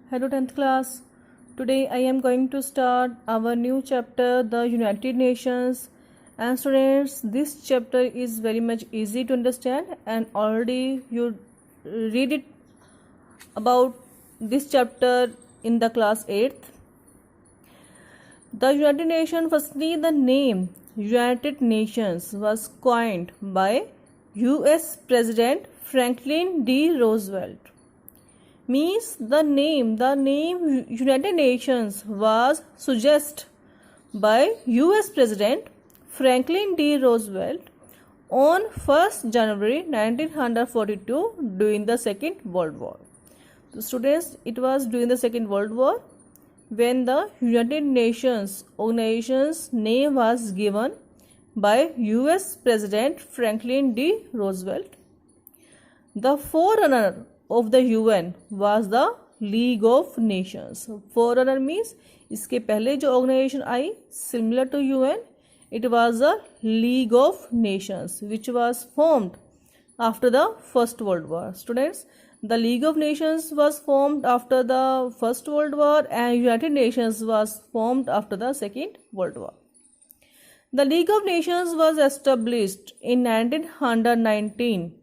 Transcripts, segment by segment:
Hello 10th class. Today I am going to start our new chapter, the United Nations. And students, this chapter is very much easy to understand and already you read it about this chapter in the class 8th. The United Nations, firstly the name United Nations was coined by US President Franklin D. Roosevelt. Means the name United Nations was suggested by US President Franklin D. Roosevelt on 1st January 1942 during the Second World War. So students, it was during the Second World War when the United Nations organization's name was given by US President Franklin D. Roosevelt. The forerunner of the UN was the League of Nations. Forerunner means इसके पहले जो organization I similar to UN, it was the League of Nations which was formed after the First World War. Students, the League of Nations was formed after the First World War and United Nations was formed after the Second World War. The League of Nations was established in 1919.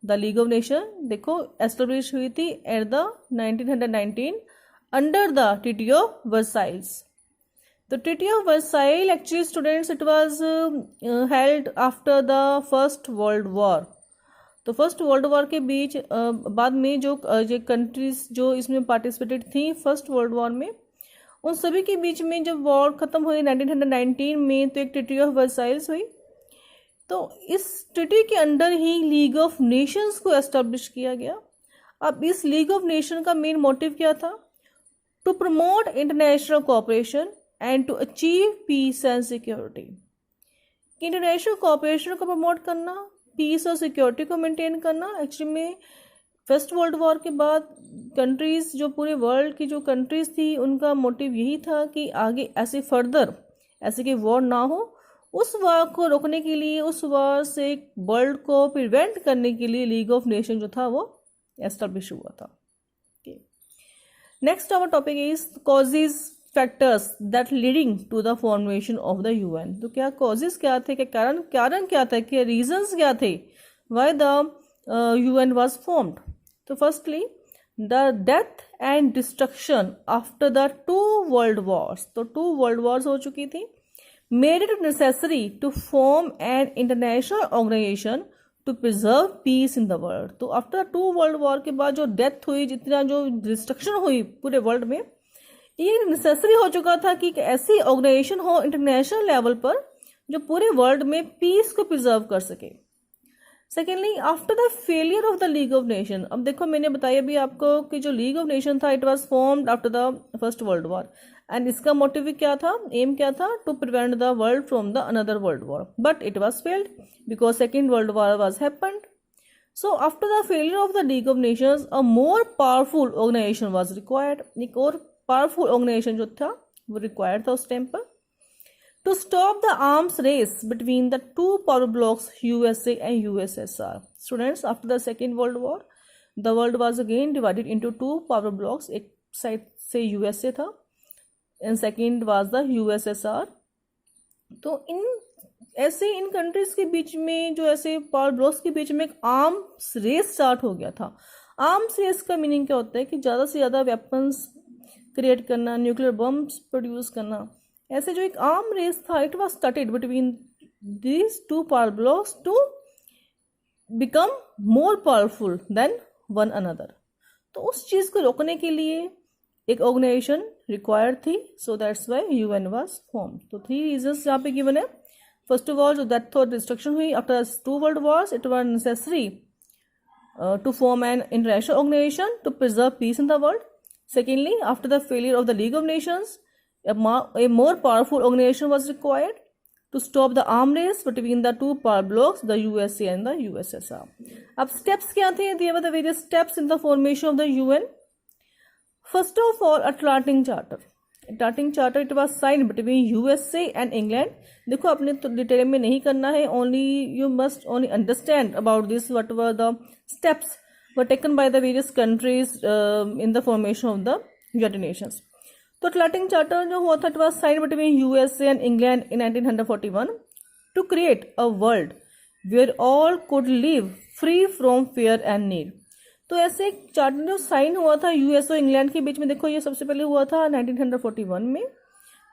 The League of Nations देखो establish हुई थी at the 1919 under the treaty of Versailles. The treaty of Versailles, actually students, it was held after the First World War. तो first world war के बीच बाद में जो countries जो इसमें पार्टिसिपेटेड थी फर्स्ट वर्ल्ड वॉर में, उन सभी के बीच में जब वॉर खत्म हुई 1919 में तो एक ट्रीटी ऑफ वर्साइल्स हुई. तो इस ट्रीटी के अंडर ही लीग ऑफ नेशंस को एस्टेब्लिश किया गया. अब इस लीग ऑफ नेशन का मेन मोटिव क्या था? To promote international cooperation and to achieve peace and security. International cooperation को प्रमोट करना, पीस और सिक्योरिटी को मेंटेन करना. एक्चुअली में फर्स्ट वर्ल्ड वॉर के बाद कंट्रीज जो पूरे वर्ल्ड की जो कंट्रीज थी उनका मोटिव यही था कि आगे ऐसे फर्दर ऐसे कि वॉर ना हो. उस वार को रोकने के लिए, उस वार से वर्ल्ड को प्रिवेंट करने के लिए लीग ऑफ नेशन जो था वो एस्टेब्लिश हुआ था. Next our topic is causes factors that leading to the formation of the UN. तो क्या कॉजेज क्या थे, क्या कारण क्या था, क्या रीजंस क्या थे why the UN was formed. तो firstly the death and destruction after the two world wars. तो टू वर्ल्ड वॉर्स हो चुकी थी, made it necessary to form an international organization to preserve peace in the world. तो after two world war के बाद जो death हुई, जितना जो डिस्ट्रक्शन हुई पूरे वर्ल्ड में, ये नेसेसरी हो चुका था कि ऐसी ऑर्गेनाइजेशन हो इंटरनेशनल लेवल पर जो पूरे वर्ल्ड में पीस को प्रिजर्व कर सके. Secondly after the failure of the League of Nation. अब देखो मैंने बताया भी आपको कि जो लीग ऑफ नेशन था it was formed after the first world war and इसका मोटिव क्या था, एम क्या था? To prevent the world from the another world war. But it was failed because second world war was happened. So after the failure of the League of Nations a more powerful organisation was required. एक और powerful organisation जो था वो required था उस time पर to stop the arms race between the two power blocks USA and USSR. Students, after the Second World War, the world was again divided into two power blocks. एक side से USA था and second was the USSR. तो इन countries के बीच में जो ऐसे power blocks के बीच में एक आर्म्स रेस स्टार्ट हो गया था. आर्म्स रेस का मीनिंग क्या होता है कि ज़्यादा से ज़्यादा वेपन्स क्रिएट करना, न्यूक्लियर बम्स प्रोड्यूस करना. ऐसे जो एक आर्म रेस था it was started between these two power blocks to become more powerful than one another. तो उस चीज को रोकने के लिए एक ऑर्गेनाइजेशन रिक्वायर्ड थी. So that's why UN was form. तो 3 रीजंस यहाँ पे गिवन है. फर्स्ट ऑफ ऑल जो डेथ और डिस्ट्रक्शन हुई after two world wars, it was necessary to form an international organisation to preserve peace in the world. Secondly after the failure of the League of Nations, a more powerful organization was required to stop the arm race between the two power blocks, the USA and the USSR. अब steps क्या थे? There were the various steps in the formation of the UN. First of all, Atlantic Charter. Atlantic Charter it was signed between USA and England. देखो अपने तो detail में नहीं करना है, only you must only understand about this. What were the steps were taken by the various countries in the formation of the United Nations. तो Atlantic Charter जो हुआ था, it was signed between USA and England in 1941 to create a world where all could live free from fear and need. तो ऐसे एक charter जो sign हुआ था यूएस और इंग्लैंड के बीच में, देखो ये सबसे पहले हुआ था 1941 में।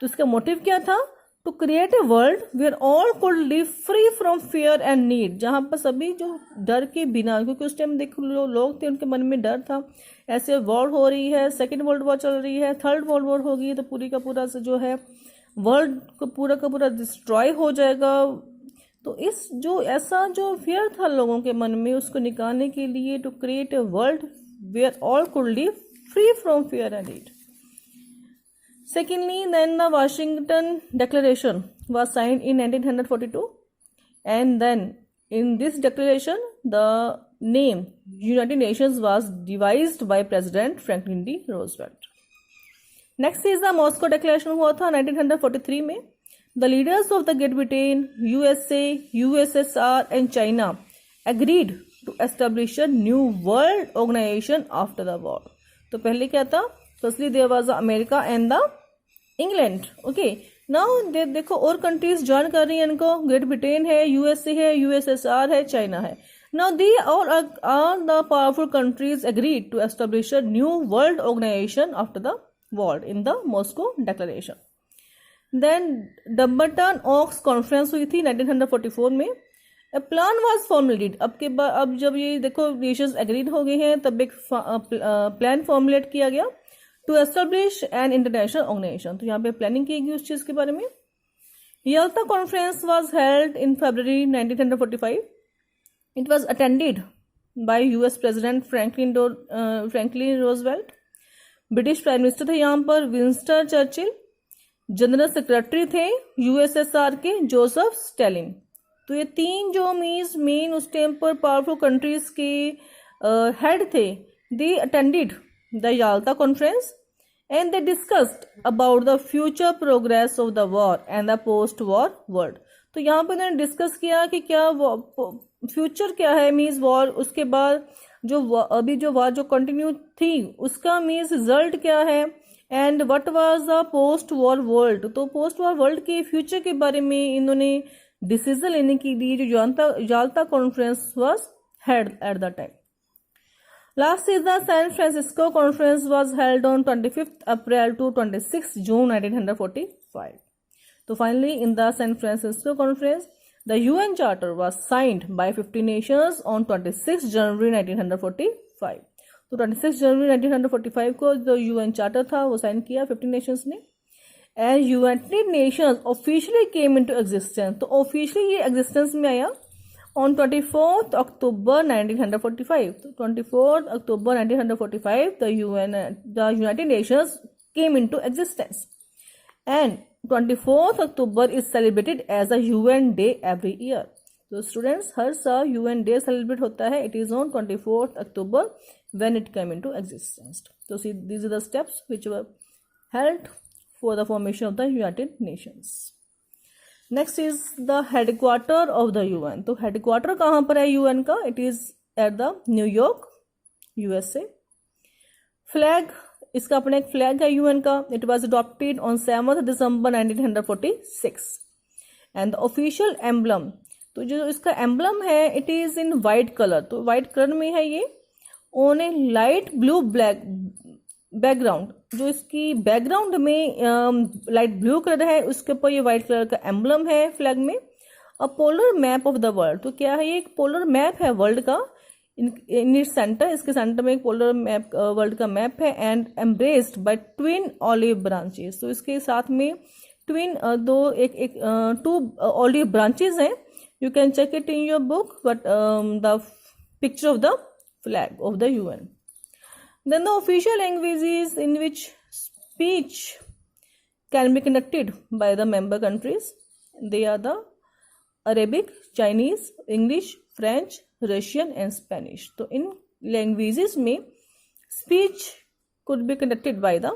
तो इसका मोटिव क्या था? To create a world where all could live free from fear and need, जहाँ पर सभी जो डर के बिना, क्योंकि उस टाइम देखो जो लोग थे उनके मन में डर था, ऐसे वॉर हो रही है, सेकेंड वर्ल्ड वॉर चल रही है, थर्ड वर्ल्ड वॉर होगी तो पूरी का पूरा से जो है वर्ल्ड को पूरा का पूरा डिस्ट्रॉय हो जाएगा। तो इस जो ऐसा जो फियर था लोगों के मन में, उसको निकालने के लिए to create a world where all could live free from fear and need. Secondly, then the Washington Declaration was signed in 1942, and then in this declaration, the name United Nations was devised by President Franklin D. Roosevelt. Next is the Moscow Declaration हुआ था 1943 में. The leaders of the Great Britain, USA, USSR and China agreed to establish a new world organization after the war. तो पहले क्या था? Firstly, there was America and the England. Okay, now देखो और countries join कर रही हैं इनको, ग्रेट ब्रिटेन है, यूएसए है, यूएसएसआर है, चाइना है। Now the all are the powerful countries agreed to establish a new world organization after the war in the Moscow declaration. Then Dumbarton Oaks conference हुई थी 1944 में। A plan was formulated. अब जब ये देखो Nations agreed हो गए हैं, तब एक प्लान फॉर्मुलेट किया गया to establish an international organisation. तो यहाँ पे प्लानिंग की गई उस चीज के बारे में। Yalta conference was held in February 1945। It was attended by US president Franklin Roosevelt. British prime minister थे यहाँ पर विंस्टन चर्चिल। जनरल सेक्रेटरी थे यूएसएसआर के जोसेफ स्टैलिन। तो ये तीन जो मेन उस टाइम पर पावरफुल कंट्रीज के हेड थे, they attended the Yalta conference and they discussed about the future progress of the war and the post war world। तो यहाँ पे उन्होंने डिस्कस किया कि क्या फ्यूचर क्या है, मीन्स वॉर, उसके बाद जो अभी जो वॉर जो कंटिन्यू थी उसका मीन्स रिजल्ट क्या है, and what was the post war world. तो पोस्ट वॉर वर्ल्ड के फ्यूचर के बारे में इन्होंने डिसीजन लेने के लिए जो Yalta conference was held at the time. Last is the San Francisco Conference was held on 25th April to 26th June 1945. So finally, in the San Francisco Conference, the UN Charter was signed by 50 nations on 26th January 1945. तो 26 जनवरी 1945 को जो UN Charter था वो sign किया 50 nations ने। And United Nations officially came into existence। तो officially ये existence में आया on 24th October 1945. So 24th October 1945, the United Nations came into existence, and 24th October is celebrated as a UN Day every year. So students, हर साल UN Day celebrate होता है. It is on 24th October when it came into existence. So see, these are the steps which were held for the formation of the United Nations. Next is the headquarter of the UN. तो headquarter कहाँ पर है UN का? It is at the New York, USA. Flag, इसका अपना एक flag है UN का। It was adopted on 7 December 1946 and the official emblem, तो जो इसका एम्बलम है it is in white colour. तो वाइट कलर में है ये on A light blue black background. जो इसकी बैकग्राउंड में लाइट ब्लू कलर है, उसके ऊपर ये व्हाइट कलर का एम्बलम है फ्लैग में। A polar map of the world, तो क्या है ये? एक पोलर मैप है वर्ल्ड का। इन इट्स सेंटर, इसके सेंटर में एक पोलर मैप वर्ल्ड का मैप है, and embraced by twin olive branches. तो इसके साथ में ट्विन टू ऑलिव ब्रांचेस हैं। You can check it in your book, but the picture of the flag of the UN. Then the official languages in which speech can be conducted by the member countries, they are the Arabic, Chinese, English, French, Russian and Spanish. तो इन languages में speech could be conducted by the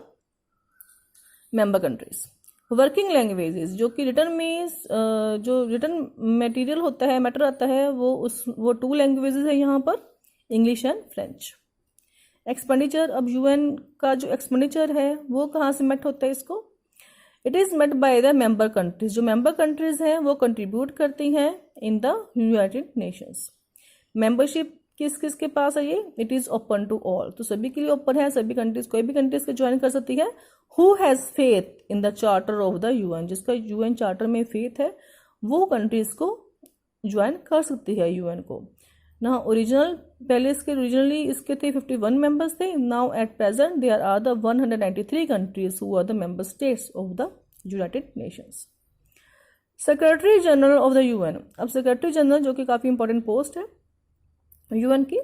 member countries. Working languages जो कि return में जो return material होता है, matter आता है, वो 2 languages है यहाँ पर, English and French. एक्सपेंडिचर, अब यूएन का जो एक्सपेंडिचर है वो कहाँ से मेट होता है इसको, it is met by the member countries. जो मेंबर कंट्रीज हैं वो कंट्रीब्यूट करती हैं in the United Nations. Membership किस किस के पास है ये, it is open to all, तो सभी के लिए ओपन है, सभी कंट्रीज, कोई भी कंट्रीज को ज्वाइन कर सकती है। Who has faith in the charter of the UN, जिसका यूएन चार्टर में फेथ है वो कंट्रीज को ज्वाइन कर सकती है यूएन को ना। ओरिजिनल पहले इसके ओरिजिनली इसके थे 51 मेंबर्स थे, now at present there are the 193 countries who are the member states of the United Nations. Secretary general of the UN, अब सेक्रेटरी जनरल जो कि काफ़ी इंपॉर्टेंट पोस्ट है यूएन की,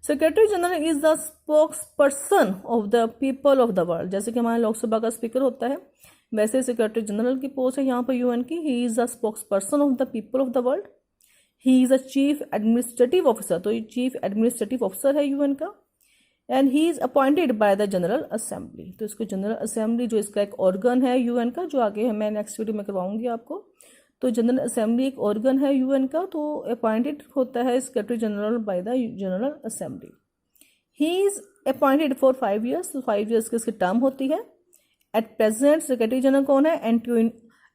secretary general is the spokesperson of the people of the world. जैसे कि हमारे लोकसभा का स्पीकर होता है वैसे सेक्रेटरी जनरल की पोस्ट है यहाँ पर यूएन की। He is the spokesperson of the people of the world. He is a chief administrative officer, तो ये चीफ एडमिनिस्ट्रेटिव ऑफिसर है यूएन का। And he is appointed by the general assembly, तो इसको जनरल असेंबली जो इसका एक organ है यूएन का, जो आगे मैं नेक्स्ट वीडियो में करवाऊंगी आपको, तो जनरल असेंबली एक ऑर्गन है यूएन का, तो अपॉइंटेड होता है secretary general by the general assembly. He is appointed for 5 years, तो 5 years की इसकी टर्म होती है। एट प्रेजेंट सेक्रेटरी जनरल कौन है,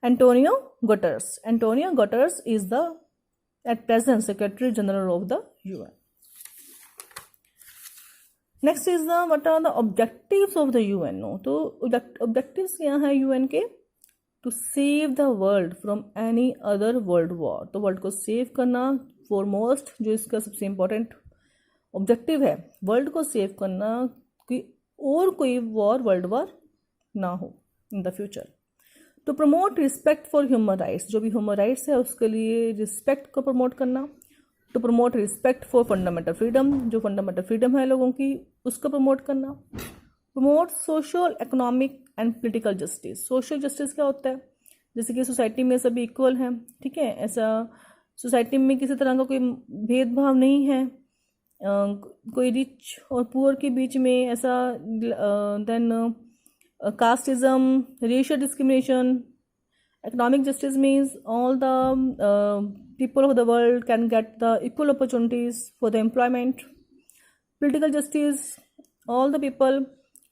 Antonio Guterres. Antonio Guterres is the at present secretary general of the UN. Next is the what are the objectives of the UN. तो objectives क्या है यूएन के, to save the world from any other world war, तो world को save करना foremost जो इसका सबसे इंपॉर्टेंट ऑब्जेक्टिव है, वर्ल्ड को सेव करना कि और कोई वॉर वर्ल्ड वॉर ना हो in the future. To promote respect for human rights, जो भी ह्यूमन राइट्स है उसके लिए रिस्पेक्ट को प्रमोट करना। To promote respect for fundamental freedom, जो फंडामेंटल फ्रीडम है लोगों की उसको प्रमोट करना। Promote social economic and political justice. Social justice क्या होता है, जैसे कि सोसाइटी में सभी इक्वल हैं, ठीक है, ऐसा सोसाइटी में किसी तरह का कोई भेदभाव नहीं है, कोई रिच और पुअर के बीच में ऐसा, then casteism, racial discrimination. Economic justice means all the people of the world can get the equal opportunities for the employment. Political justice, all the people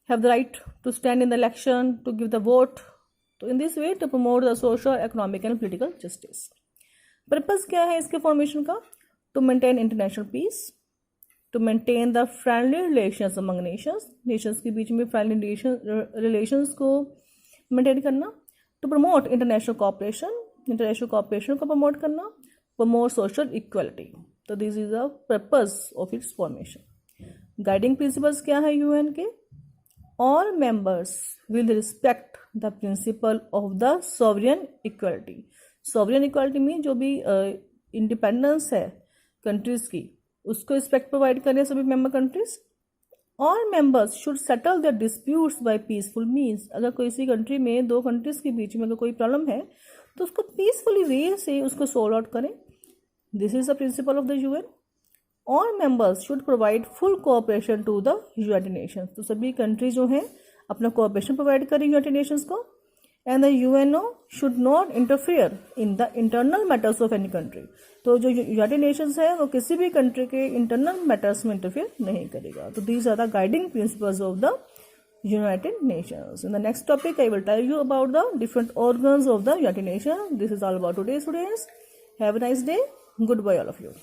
have the right to stand in the election, to give the vote. So in this way to promote the social, economic and political justice. Purpose क्या है इसके formation का, to maintain international peace, to maintain the friendly relations among nations, nations के बीच में friendly relations को maintain करना, to promote international cooperation, international cooperation को promote करना, promote social equality. तो this is the purpose of its formation. Guiding principles क्या है यूएन के, all members will respect the principle of the sovereign equality. Sovereign equality में जो भी independence है कंट्रीज की उसको रिस्पेक्ट प्रोवाइड करें सभी member countries. All members should settle their disputes by peaceful means. अगर किसी कंट्री में दो कंट्रीज के बीच में अगर कोई प्रॉब्लम है तो उसको पीसफुली वे से उसको सॉल्व आउट करें। This is the principle of the UN. All members should provide full cooperation to the United Nations. तो सभी कंट्री जो हैं अपना कोऑपरेशन प्रोवाइड करें यूनाइटेड नेशंस को। And the UNO should not interfere in the internal matters of any country. तो जो United Nations है वो किसी भी कंट्री के इंटरनल मैटर्स में इंटरफेयर नहीं करेगा। तो these are the guiding principles of the United Nations. In the next topic, I will tell you about the different organs of the United Nations. This is all about today, students. Have a nice day. Goodbye, all of you.